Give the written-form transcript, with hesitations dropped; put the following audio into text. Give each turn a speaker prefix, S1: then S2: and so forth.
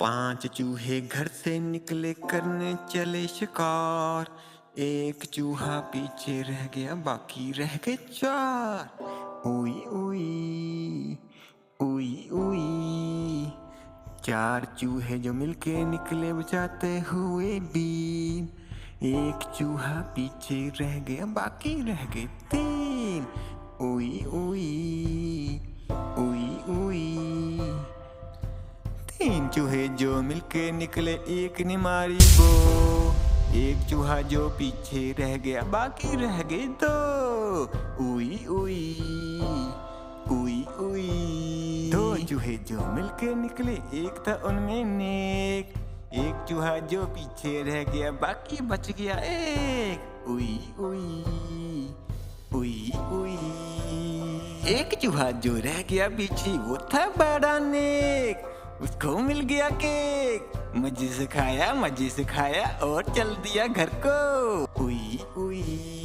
S1: 5 चूहे घर से निकले करने चले शिकार। एक चूहा पीछे रह गया, बाकी रह गए 4। उई उई उई उई। 4 चूहे जो मिलके निकले बचाते हुए बीन। एक चूहा पीछे रह गया, बाकी रह गए 3। उई उई उई उई। 3 चूहे जो मिलके निकले, एक ने मारी वो। एक चूहा जो पीछे रह गया, बाकी रह गए 2। उई उई उई उई। 2 चूहे जो मिलके निकले, एक था उनमें नेक। एक चूहा जो पीछे रह गया, बाकी बच गया 1। उई उई उई उई। एक चूहा जो रह गया पीछे, वो था बड़ा नेक। उसको मिल गया केक। मजे से खाया और चल दिया घर को। उई उई।